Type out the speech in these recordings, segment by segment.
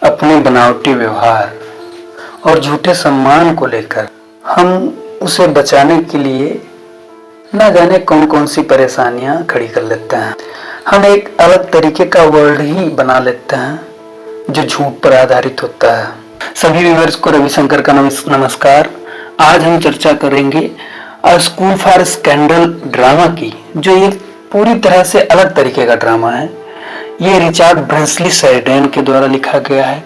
अपने बनावटी व्यवहार और झूठे सम्मान को लेकर हम उसे बचाने के लिए न जाने कौन कौन सी परेशानियां खड़ी कर लेते हैं। हम एक अलग तरीके का वर्ल्ड ही बना लेते हैं जो झूठ पर आधारित होता है। सभी व्यूअर्स को रविशंकर का नमस्कार। आज हम चर्चा करेंगे अ स्कूल फॉर स्कैंडल ड्रामा की, जो एक पूरी तरह से अलग तरीके का ड्रामा है। ये रिचर्ड ब्रिंसली शेरिडन के द्वारा लिखा गया है।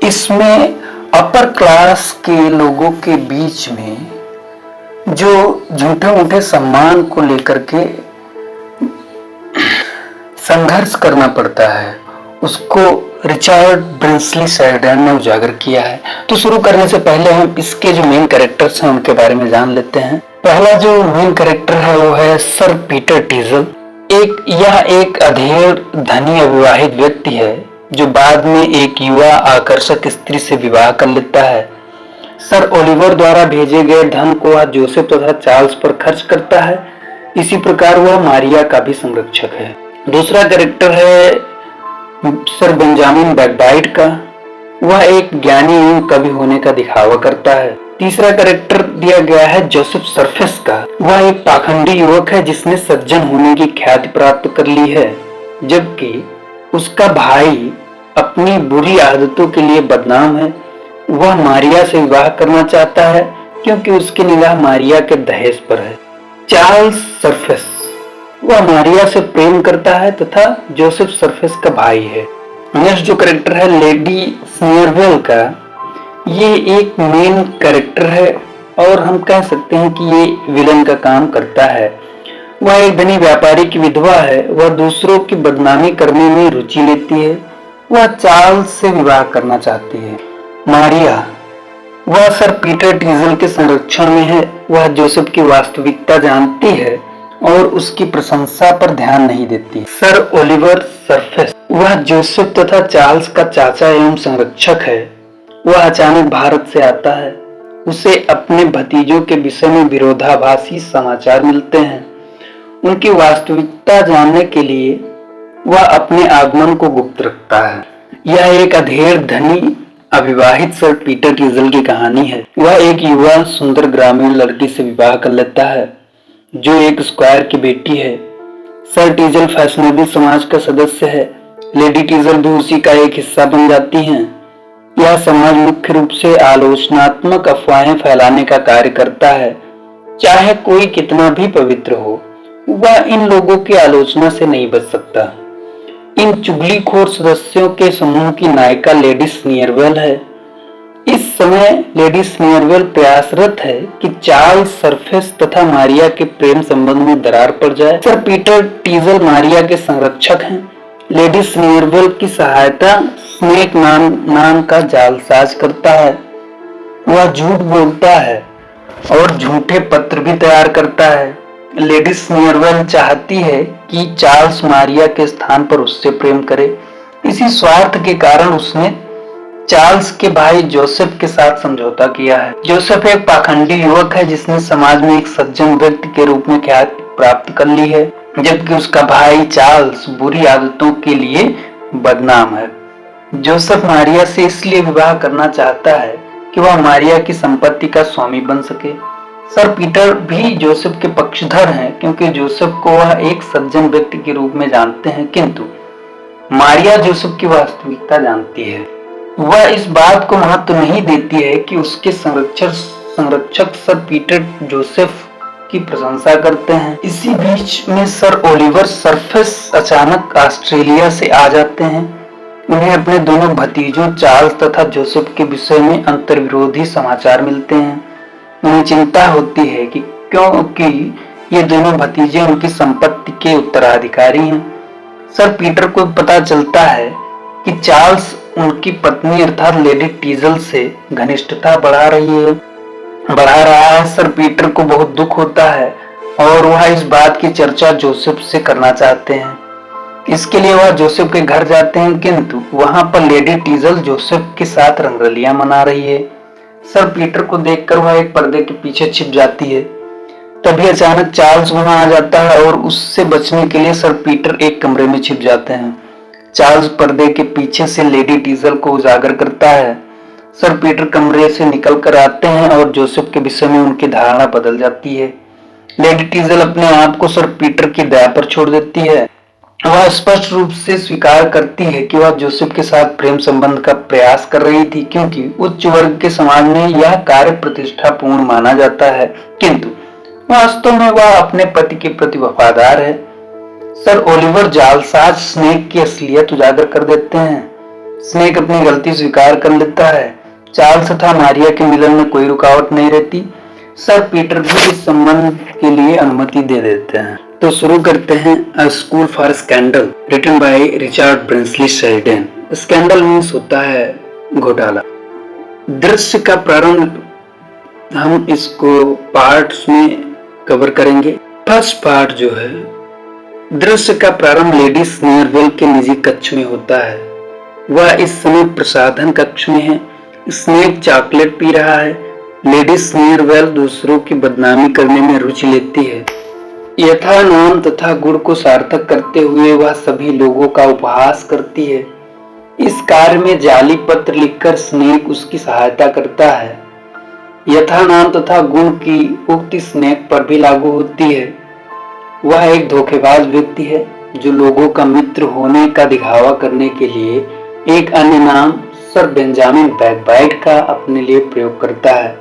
इसमें अपर क्लास के लोगों के बीच में जो झूठे मूठे सम्मान को लेकर के संघर्ष करना पड़ता है, उसको रिचर्ड ब्रिंसली शेरिडन ने उजागर किया है। तो शुरू करने से पहले हम इसके जो मेन कैरेक्टर्स हैं उनके बारे में जान लेते हैं। पहला जो मेन कैरेक्टर है वो है सर पीटर टीजल। यह एक अधेड़ धनी अविवाहित व्यक्ति है जो बाद में एक युवा आकर्षक स्त्री से विवाह कर लेता है। सर ओलिवर द्वारा भेजे गए धन को वह जोसेफ तथा चार्ल्स पर खर्च करता है। इसी प्रकार वह मारिया का भी संरक्षक है। दूसरा कैरेक्टर है सर बेंजामिन बैकबाइट का। वह एक ज्ञानी एवं कवि होने का दिखावा करता है। तीसरा कैरेक्टर दिया गया है जोसेफ सरफेस का। वह एक पाखंडी युवक है जिसने सज्जन होने की ख्याति प्राप्त कर ली है, जबकि उसका भाई अपनी बुरी आदतों के लिए बदनाम है। वह मारिया से विवाह करना चाहता है क्योंकि उसकी निगाह मारिया के दहेज पर है। चार्ल्स सरफेस, वह मारिया से प्रेम करता है तथा जोसेफ सरफेस का भाई है। नेक्स्ट जो कैरेक्टर है लेडी स्नीयरवेल का, ये एक मेन कैरेक्टर है और हम कह सकते हैं कि ये विलन का काम करता है। वह एक धनी व्यापारी की विधवा है। वह दूसरों की बदनामी करने में रुचि लेती है। वह चार्ल्स से विवाह करना चाहती है। मारिया, वह सर पीटर टीजल के संरक्षण में है। वह जोसेफ की वास्तविकता जानती है और उसकी प्रशंसा पर ध्यान नहीं देती। सर ओलिवर सरफेस, वह जोसेफ तथा चार्ल्स का चाचा एवं संरक्षक है। वह अचानक भारत से आता है। उसे अपने भतीजों के विषय में विरोधाभासी समाचार मिलते हैं। उनकी वास्तविकता जानने के लिए वह अपने आगमन को गुप्त रखता है। यह एक अधेड़ धनी अविवाहित सर पीटर टीजल की कहानी है। वह एक युवा सुंदर ग्रामीण लड़की से विवाह कर लेता है जो एक स्क्वायर की बेटी है। सर टीजल फैशनेबल समाज का सदस्य है। लेडी टीजल भी उसी का एक हिस्सा बन जाती हैं। यह समाज मुख्य रूप से आलोचनात्मक अफवाहें फैलाने का कार्य करता है। चाहे कोई कितना भी पवित्र हो, वह इन लोगों की आलोचना से नहीं बच सकता। इन चुगलीखोर सदस्यों के समूह की नायिका लेडी स्नीयरवेल है। इस समय लेडी स्नीयरवेल प्रयासरत है कि चार्ल्स सरफेस तथा मारिया के प्रेम संबंध में दरार पड़ जाए। सर पीटर टीजल मारिया के संरक्षक हैं। लेडी स्नीयरवेल की सहायता स्नेक नाम का जालसाज करता है। वह झूठ बोलता है और झूठे पत्र भी तैयार करता है। लेडी स्नीयरवेल चाहती है कि चार्ल्स मारिया के स्थान पर उससे प्रेम करे। इसी स्वार्थ के कारण उसने चार्ल्स के भाई जोसेफ के साथ समझौता किया है। जोसेफ एक पाखंडी युवक है जिसने समाज में एक सज्जन व्यक्ति के रूप में ख्याति प्राप्त कर ली है, जबकि उसका भाई चार्ल्स बुरी आदतों के लिए बदनाम है। जोसेफ मारिया से इसलिए विवाह करना चाहता है कि वह मारिया की संपत्ति का स्वामी बन सके। सर पीटर भी जोसेफ के पक्षधर हैं क्योंकि जोसेफ को वह एक सज्जन व्यक्ति के रूप में जानते हैं, किंतु मारिया जोसेफ की वास्तविकता जानती है। वह इस बात को महत्व नहीं देती है कि उसके संरक्षक सर पीटर जोसेफ की प्रशंसा करते हैं। इसी बीच में सर ओलिवर सरफेस अचानक ऑस्ट्रेलिया से आ जाते हैं। उन्हें अपने दोनों भतीजों चार्ल्स तथा जोसेफ के विषय में अंतर्विरोधी समाचार मिलते हैं। उन्हें चिंता होती है कि क्योंकि ये दोनों भतीजे उनकी संपत्ति के उत्तराधिकारी हैं। सर पीटर को पता चलता है कि चार्ल्स उनकी पत्नी अर्थात लेडी टीजल से घनिष्ठता बढ़ा रहा है। सर पीटर को बहुत दुख होता है और वह इस बात की चर्चा जोसेफ से करना चाहते हैं। इसके लिए वह जोसेफ के घर जाते हैं, किंतु वहां पर लेडी टीजल जोसेफ के साथ रंगरलियां मना रही है। सर पीटर को देखकर वह एक पर्दे के पीछे छिप जाती है। तभी अचानक चार्ल्स वहां आ जाता है और उससे बचने के लिए सर पीटर एक कमरे में छिप जाते हैं। चार्ल्स पर्दे के पीछे से लेडी टीजल को उजागर करता है। सर पीटर कमरे से निकल कर आते हैं और जोसेफ के विषय में उनकी धारणा बदल जाती है। लेडी टीजल अपने आप को सर पीटर की दया पर छोड़ देती है। वह स्पष्ट रूप से स्वीकार करती है कि वह जोसेफ के साथ प्रेम संबंध का प्रयास कर रही थी, क्योंकि उच्च वर्ग के समाज में यह कार्य प्रतिष्ठापूर्ण माना जाता है, किंतु वास्तव में वह अपने पति के प्रति वफादार है। सर ओलिवर जालसाज स्नेक की असलियत उजागर कर देते हैं। स्नेक अपनी गलती स्वीकार कर लेता है। चार्ल्स तथा मारिया के मिलन में कोई रुकावट नहीं रहती। सर पीटर भी इस संबंध के लिए अनुमति दे देते हैं। तो शुरू करते हैं a school for scandal, written by Richard Brinsley Sheridan. Scandal means होता है घोटाला। दृश्य का प्रारंभ हम इसको पार्ट्स में कवर करेंगे। फर्स्ट पार्ट जो है, दृश्य का प्रारंभ लेडी स्नीयरवेल के निजी कक्ष में होता है। वह इस समय प्रसाधन कक्ष में है। स्नेक चॉकलेट पी रहा है। लेडी स्नीयरवेल दूसरों की बदनामी करने में रुचि लेती है। यथानाम तथा गुण को सार्थक करते हुए वह सभी लोगों का उपहास करती है। इस कार्य में जाली पत्र लिखकर स्नेक उसकी सहायता करता है। यथानाम तथा गुण की उक्ति स्नेक पर भी लागू होती है। वह एक धोखेबाज व्यक्ति है जो लोगों का मित्र होने का दिखावा करने के लिए एक अन्य नाम सर बेंजामिन बैकबाइट का अपने लिए प्रयोग करता है।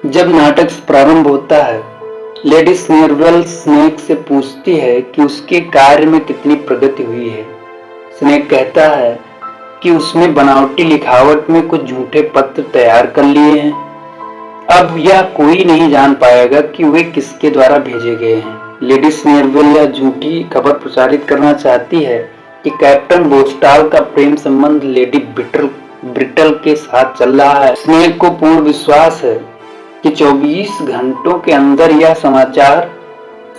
जब नाटक प्रारंभ होता है, लेडी स्नीयरवेल स्नेक से पूछती है कि उसके कार्य में कितनी प्रगति हुई है। स्नेक कहता है कि उसने बनावटी लिखावट में कुछ झूठे पत्र तैयार कर लिए हैं। अब यह कोई नहीं जान पाएगा कि वे किसके द्वारा भेजे गए हैं। लेडी स्नीयरवेल यह झूठी खबर प्रचारित करना चाहती है कि कैप्टन बोस्टाल का प्रेम संबंध लेडी ब्रिटल के साथ चल रहा है। स्नेक को पूर्ण विश्वास है कि 24 घंटों के अंदर यह समाचार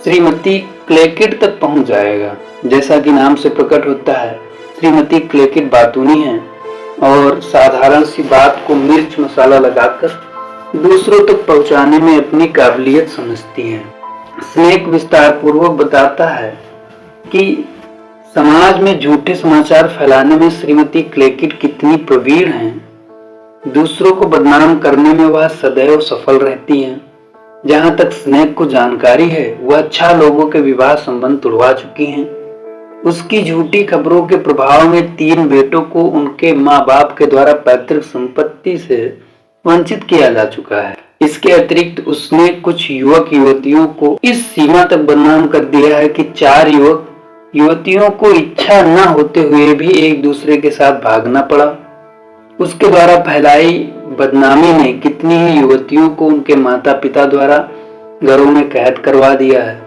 श्रीमती क्लेकिड तक पहुंच जाएगा। जैसा कि नाम से प्रकट होता है, श्रीमती क्लेकिड बातूनी है और साधारण सी बात को मिर्च मसाला लगाकर दूसरों तक पहुंचाने में अपनी काबिलियत समझती है। स्नेक विस्तार पूर्वक बताता है कि समाज में झूठे समाचार फैलाने में श्रीमती क्लेकिड कितनी प्रवीण हैं। दूसरों को बदनाम करने में वह सदैव सफल रहती हैं। जहां तक स्नेक को जानकारी है, वह 6 लोगों के विवाह संबंध तुड़वा चुकी हैं। उसकी झूठी खबरों के प्रभाव में 3 बेटों को उनके माँ बाप के द्वारा पैतृक संपत्ति से वंचित किया जा चुका है। इसके अतिरिक्त उसने कुछ युवक युवतियों को इस सीमा तक बदनाम कर दिया है कि 4 युवक युवतियों को इच्छा न होते हुए भी एक दूसरे के साथ भागना पड़ा। उसके द्वारा फैलाई बदनामी ने कितनी ही युवतियों को उनके माता पिता द्वारा घरों में कैद करवा दिया है।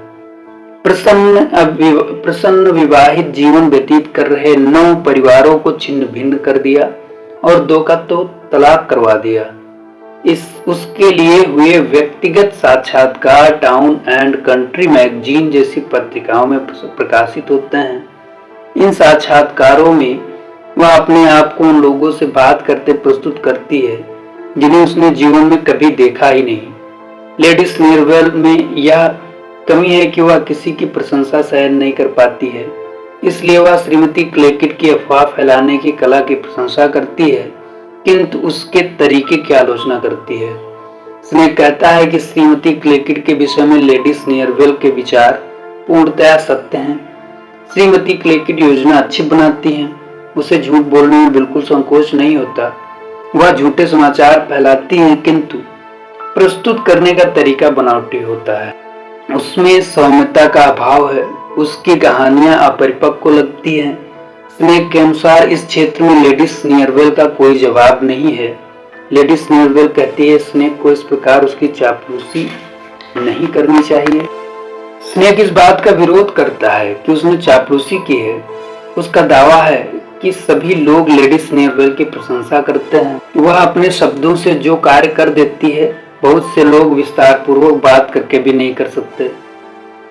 प्रसन्न विवाहित जीवन व्यतीत कर रहे 9 परिवारों को छिन्न भिन्न कर दिया और 2 का तो तलाक करवा दिया। उसके लिए हुए व्यक्तिगत साक्षात्कार टाउन एंड कंट्री मैगजीन जैसी पत्रिकाओं में प्रकाशित होते हैं। इन साक्षात्कारों में वह अपने आप को उन लोगों से बात करते प्रस्तुत करती है जिन्हें उसने जीवन में कभी देखा ही नहीं। लेडी स्नीयरवेल में यह कमी है कि वह किसी की प्रशंसा सहन नहीं कर पाती है, इसलिए वह श्रीमती क्लेकिड की अफवाह फैलाने की कला की प्रशंसा करती है, किंतु उसके तरीके की आलोचना करती है। स्नेक कहता है कि श्रीमती क्लेकिड के विषय में लेडी स्नीयरवेल के विचार पूर्णतया सत्य हैं। श्रीमती क्लेकिड योजना अच्छी बनाती हैं। उसे झूठ बोलने में बिल्कुल संकोच नहीं होता। वह झूठे समाचार फैलाती है, किंतु प्रस्तुत करने का तरीका बनावटी होता है। उसमें सौम्यता का अभाव है। उसकी कहानियां अपरिपक्व लगती हैं। स्नेक के अनुसार इस क्षेत्र में लेडी स्नीयरवेल का कोई जवाब नहीं है। लेडी स्नीयरवेल कहती है स्नेक को इस प्रकार उसकी चापलूसी नहीं करनी चाहिए। स्नेक इस बात का विरोध करता है कि उसने चापलूसी की है। उसका दावा है कि सभी लोग लेडी स्नीयरवेल की प्रशंसा करते हैं। वह अपने शब्दों से जो कार्य कर देती है, बहुत से लोग विस्तार पूर्वक बात करके भी नहीं कर सकते।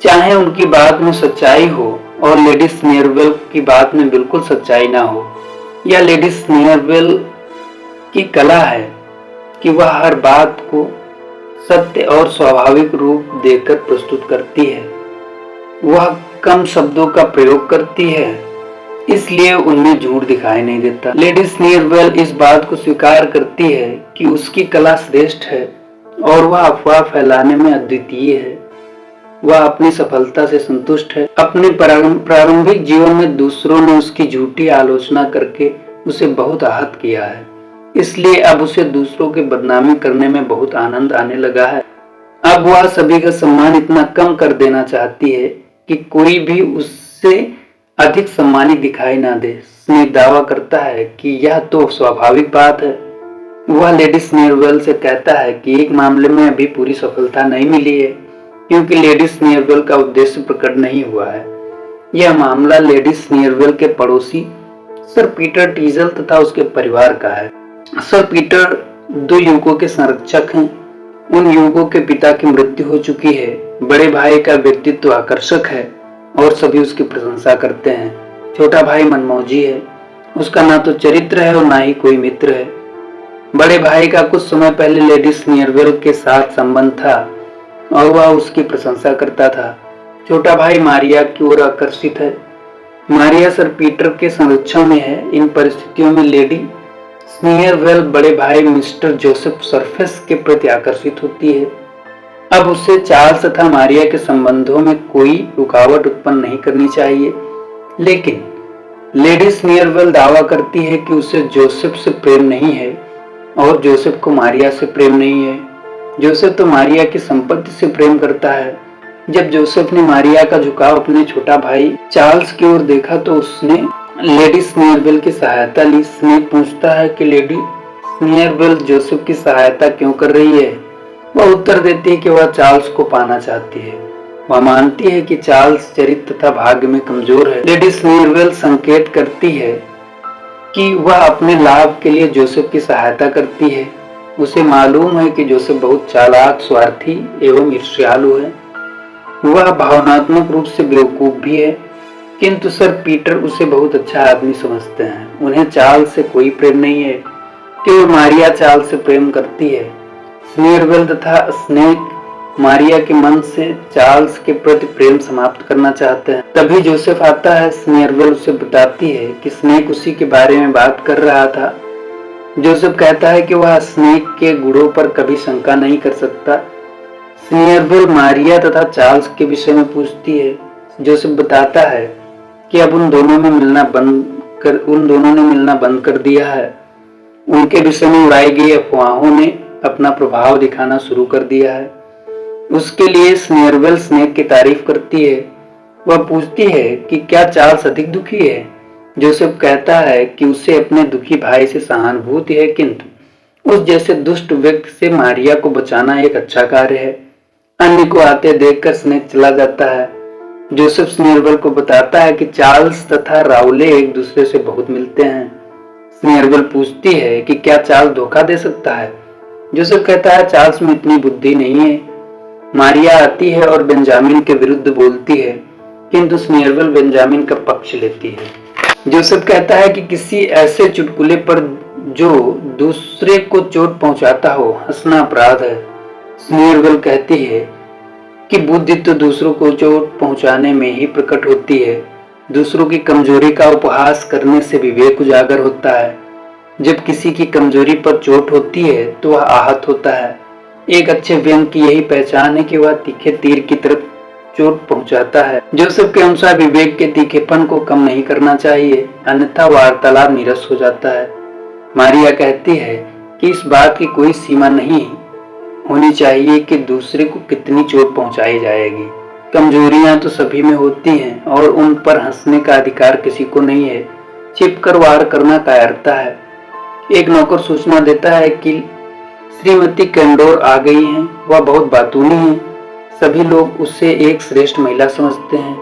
चाहे उनकी बात में सच्चाई हो और लेडी स्नीयरवेल की बात में बिल्कुल सच्चाई ना हो। यह लेडी स्नीयरवेल की कला है कि वह हर बात को सत्य और स्वाभाविक रूप देकर प्रस्तुत करती है। वह कम शब्दों का प्रयोग करती है इसलिए उनमें झूठ दिखाई नहीं देता। लेडी स्नीरवेल इस बात को स्वीकार करती है कि उसकी कला श्रेष्ठ है और वह अफवाह फैलाने में अद्वितीय है। वह अपनी सफलता से संतुष्ट है। अपने प्रारंभिक जीवन में दूसरों ने उसकी झूठी आलोचना करके उसे बहुत आहत किया है, इसलिए अब उसे दूसरों की बदनामी करने में बहुत आनंद आने लगा है। अब वह सभी का सम्मान इतना कम कर देना चाहती है कि कोई भी उससे अधिक सम्मानित दिखाई ना दे। स्नेक दावा करता है कि यह तो स्वाभाविक बात है। वह लेडी स्नीरवेल से कहता है कि एक मामले में अभी पूरी सफलता नहीं मिली है, क्योंकि लेडी स्नीरवेल का उद्देश्य प्रकट नहीं हुआ है। यह मामला लेडी स्नीरवेल के पड़ोसी सर पीटर टीजल तथा उसके परिवार का है। सर पीटर 2 युवकों के संरक्षक हैं। उन युवकों के पिता की मृत्यु हो चुकी है। बड़े भाई का व्यक्तित्व आकर्षक है और सभी उसकी प्रशंसा करते हैं। छोटा भाई मनमौजी है, उसका ना तो चरित्र है और ना ही कोई मित्र है। बड़े भाई का कुछ समय पहले लेडी स्नीरवेल के साथ संबंध था और वह उसकी प्रशंसा करता था। छोटा भाई मारिया की ओर आकर्षित है। मारिया सर पीटर के संरक्षण में है। इन परिस्थितियों में लेडी स्नीरवेल बड़े भाई मिस्टर जोसेफ सरफेस के प्रति आकर्षित होती है। अब उसे चार्ल्स तथा मारिया के संबंधों में कोई रुकावट उत्पन्न नहीं करनी चाहिए, लेकिन लेडी स्नीरवेल दावा करती है कि उसे जोसेफ से प्रेम नहीं है और जोसेफ को मारिया से प्रेम नहीं है। जोसेफ तो मारिया की संपत्ति से प्रेम करता है। जब जोसेफ ने मारिया का झुकाव अपने छोटा भाई चार्ल्स की ओर देखा तो उसने लेडी स्नीरवेल की सहायता ली। स्नेक पूछता है कि लेडी स्नीरवेल जोसेफ की सहायता क्यों कर रही है। वह उत्तर देती है कि वह चार्ल्स को पाना चाहती है। वह मानती है कि चार्ल्स चरित्र तथा भाग्य में कमजोर है। लेडी स्नीरवेल संकेत करती है कि वह अपने लाभ के लिए जोसेफ की सहायता करती है। उसे मालूम है कि जोसेफ बहुत चालाक, स्वार्थी एवं ईर्ष्यालु है। वह भावनात्मक रूप से बेवकूफ भी है, किंतु सर पीटर उसे बहुत अच्छा आदमी समझते हैं। उन्हें चार्ल्स से कोई प्रेम नहीं है, केवल मारिया चार्ल्स से प्रेम करती है। स्नीरवेल तथा स्नेक मारिया के मन से चार्ल्स के प्रति प्रेम समाप्त करना चाहते हैं। तभी जोसेफ आता है। स्नीरवेल उसे बताती है कि स्नेक उसी के बारे में बात कर रहा था। जोसेफ कहता है कि वह स्नेक के गुणों पर कभी शंका नहीं कर सकता। स्नीरवेल मारिया तथा चार्ल्स के विषय में पूछती है। जोसेफ बताता है कि अब उन दोनों ने मिलना बंद कर दिया है। उनके विषय में उड़ाई गई अफवाहों ने अपना प्रभाव दिखाना शुरू कर दिया है। उसके लिए स्नीरवेल स्नेक की तारीफ करती है। वह पूछती है कि क्या चार्ल्स अधिक दुखी है। जोसेफ कहता है कि उसे अपने दुखी भाई से सहानुभूति है, किंतु उस जैसे दुष्ट व्यक्ति से मारिया को बचाना एक अच्छा कार्य है। अन्य को आते देखकर स्नेक चला जाता है। जोसेफ स्नीरवेल को बताता है कि चार्ल्स तथा राउले एक दूसरे से बहुत मिलते हैं। स्नीरवेल पूछती है कि क्या चार्ल्स धोखा दे सकता है। जोसेफ कहता है चार्ल्स में इतनी बुद्धि नहीं है। मारिया आती है और बेंजामिन के विरुद्ध बोलती है, किंतु स्नीरवेल बेंजामिन का पक्ष लेती है। जोसेफ कहता है कि किसी ऐसे चुटकुले पर जो दूसरे को चोट पहुंचाता हो हंसना अपराध है। स्नीरवेल कहती है कि बुद्धि तो दूसरों को चोट पहुंचाने में ही प्रकट होती है। दूसरों की कमजोरी का उपहास करने से विवेक उजागर होता है। जब किसी की कमजोरी पर चोट होती है तो वह आहत होता है। एक अच्छे व्यंग्य की यही पहचान है कि वह तीखे तीर की तरफ चोट पहुंचाता है। जोसेफ के अनुसार विवेक के तीखेपन को कम नहीं करना चाहिए, अन्यथा वार्तालाप नीरस हो जाता है। मारिया कहती है कि इस बात की कोई सीमा नहीं होनी चाहिए कि दूसरे को कितनी चोट पहुंचाई जाएगी। कमजोरियां तो सभी में होती हैं और उन पर हंसने का अधिकार किसी को नहीं है। छिपकर वार करना कायरता है। एक नौकर सूचना देता है कि श्रीमती कैंडोर आ गई हैं। वह बहुत बातूनी है। सभी लोग उसे एक श्रेष्ठ महिला समझते हैं।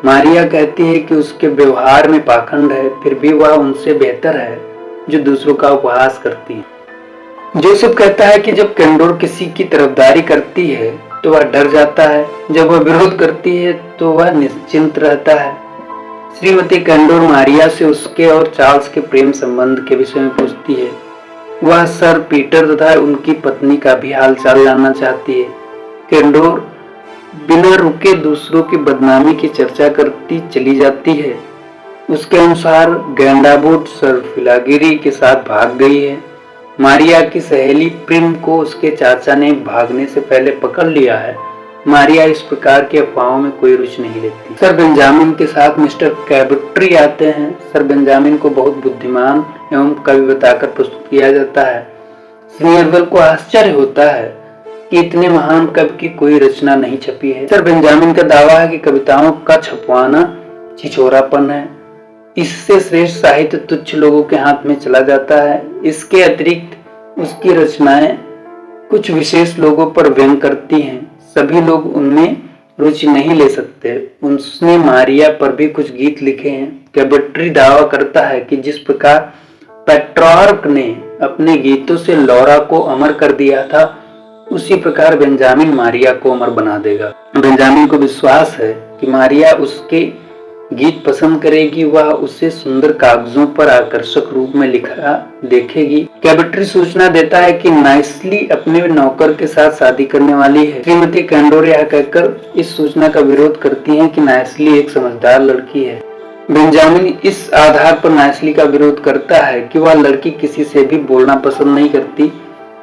मारिया कहती है कि उसके व्यवहार में पाखंड है, फिर भी वह उनसे बेहतर है जो दूसरों का उपहास करती है। जोसेफ कहता है कि जब कैंडोर किसी की तरफदारी करती है तो वह डर जाता है, जब वह विरोध करती है तो वह निश्चिंत रहता है। श्रीमती कैंडोर मारिया से उसके और चार्ल्स के प्रेम संबंध के विषय में पूछती है। वह सर पीटर तथा उनकी पत्नी का भी हालचाल जानना चाहती है। कैंडोर बिना रुके दूसरों की बदनामी की चर्चा करती चली जाती है। उसके अनुसार गेंडाबूट सर फिलागिरी के साथ भाग गई है। मारिया की सहेली प्रिम को उसके चाचा ने भागने से पहले पकड़ लिया है। मारिया इस प्रकार की अफवाहों में कोई रुचि नहीं लेती। सर बेंजामिन के साथ मिस्टर कैबट्री आते हैं। सर बेंजामिन को बहुत बुद्धिमान एवं कवि बताकर प्रस्तुत किया जाता है। स्नीयरवेल को आश्चर्य होता है कि इतने महान कवि की कोई रचना नहीं छपी है। सर बेंजामिन का दावा है कि कविताओं का छपवाना छिछोरापन है। इससे श्रेष्ठ साहित्य तुच्छ लोगों के हाथ में चला जाता है। इसके अतिरिक्त उसकी रचनाएं कुछ विशेष लोगों पर व्यंग करती हैं। सभी लोग उनमें रुचि नहीं ले सकते। उसने मारिया पर भी कुछ गीत लिखे हैं। कैबट्री दावा करता है कि जिस प्रकार पेट्रार्क ने अपने गीतों से लौरा को अमर कर दिया था, उसी प्रकार बेंजामिन मारिया को अमर बना देगा। बेंजामिन को विश्वास है कि मारिया उसके गीत पसंद करेगी। वह उसे सुंदर कागजों पर आकर्षक रूप में लिखा देखेगी। कैबट्री सूचना देता है कि नाइस्ली अपने नौकर के साथ शादी करने वाली है। श्रीमती कैंडोर यह कहकर इस सूचना का विरोध करती है कि नाइस्ली एक समझदार लड़की है। बेंजामिन इस आधार पर नाइस्ली का विरोध करता है कि वह लड़की किसी से भी बोलना पसंद नहीं करती।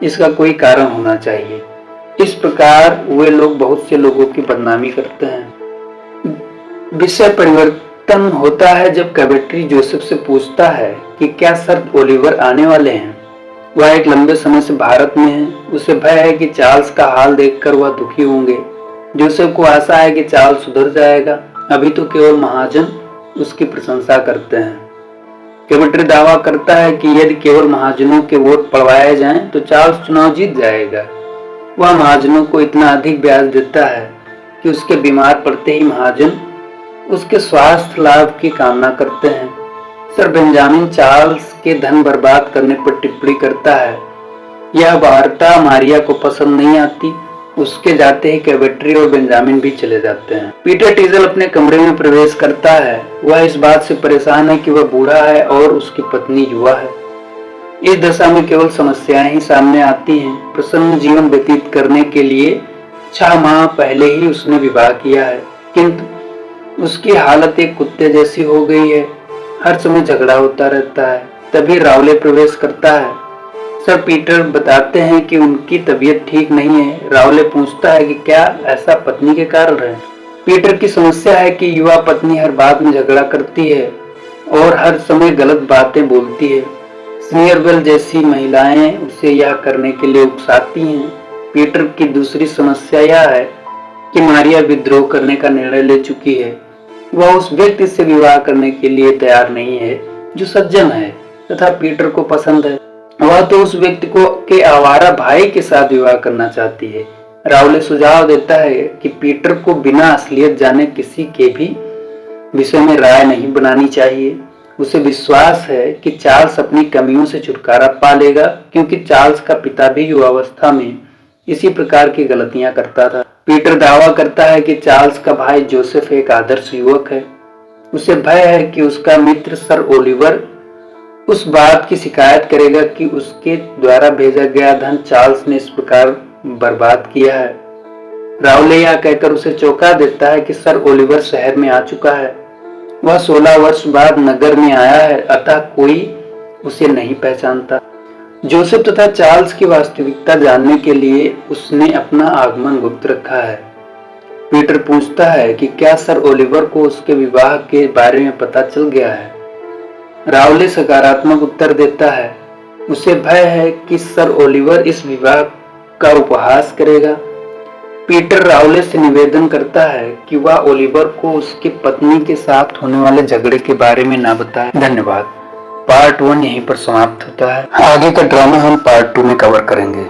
इसका कोई कारण होना चाहिए। इस प्रकार वे लोग बहुत से लोगों की बदनामी करते हैं। विषय परिवर्तन होता है जब कैबट्री जोसेफ से पूछता है कि क्या सर ओलिवर आने वाले हैं। वह एक लंबे समय से भारत में है। उसे भय है कि चार्ल्स का हाल देखकर वह दुखी होंगे। जोसेफ को आशा है कि चार्ल्स सुधर जाएगा। अभी तो केवल महाजन उसकी प्रशंसा करते हैं। कैबट्री दावा करता है कि यदि केवल महाजनों के वोट पड़वाए जाएं तो चार्ल्स चुनाव जीत जाएगा। वह महाजनों को इतना अधिक ब्याज देता है कि उसके बीमार पड़ते ही महाजन उसके स्वास्थ्य लाभ की कामना करते हैं। सर बेंजामिन चार्ल्स के धन बर्बाद करने पर टिप्पणी करता है। यह वार्ता मारिया को पसंद नहीं आती। उसके जाते ही कैबट्री और बेंजामिन भी चले जाते हैं। पीटर टीजल अपने कमरे में प्रवेश करता है। वह इस बात से परेशान है कि वह बूढ़ा है और उसकी पत्नी युवा है। इस दशा में केवल समस्याएं ही सामने आती हैं। प्रसन्न जीवन व्यतीत करने के लिए 6 माह पहले ही उसने विवाह किया है, किंतु उसकी हालत एक कुत्ते जैसी हो गई है। हर समय झगड़ा होता रहता है। तभी रावले प्रवेश करता है। सर पीटर बताते हैं कि उनकी तबीयत ठीक नहीं है। रावले पूछता है कि क्या ऐसा पत्नी के कारण है। पीटर की समस्या है कि युवा पत्नी हर बात में झगड़ा करती है और हर समय गलत बातें बोलती है। स्नीयरवेल जैसी महिलाएं उसे यह करने के लिए उकसाती हैं। पीटर की दूसरी समस्या यह है कि मारिया विद्रोह करने का निर्णय ले चुकी है। वह उस व्यक्ति से विवाह करने के लिए तैयार नहीं है जो सज्जन है तथा पीटर को पसंद है। वह तो उस व्यक्ति को के आवारा भाई के साथ विवाह करना चाहती है। रावले सुझाव देता है कि पीटर को बिना असलियत जाने किसी के भी विषय में राय नहीं बनानी चाहिए। उसे विश्वास है कि चार्ल्स अपनी कमियों से छुटकारा पा लेगा, क्योंकि चार्ल्स का पिता भी युवावस्था में इसी प्रकार की गलतियां करता था। पीटर दावा करता है कि चार्ल्स का भाई जोसेफ एक आदर्श युवक है। उसे भय है कि उसका मित्र सर ओलिवर उस बात की शिकायत करेगा कि उसके द्वारा भेजा गया धन चार्ल्स ने इस प्रकार बर्बाद किया है। रावले यह कहकर उसे चौंका देता है कि सर ओलिवर शहर में आ चुका है। वह 16 वर्ष बाद नगर में आया है, अतः कोई उसे नहीं पहचानता। जोसेफ तथा चार्ल्स की वास्तविकता जानने के लिए उसने अपना आगमन गुप्त रखा है। पीटर पूछता है कि क्या सर ओलिवर को उसके विवाह के बारे में पता चल गया है। रावले सकारात्मक उत्तर देता है। उसे भय है कि सर ओलिवर इस विवाह का उपहास करेगा। पीटर रावले से निवेदन करता है कि वह ओलिवर को उसकी पत्नी के साथ होने वाले झगड़े के बारे में ना बताए। धन्यवाद। पार्ट 1 यहीं पर समाप्त होता है। आगे का ड्रामा हम पार्ट 2 में कवर करेंगे।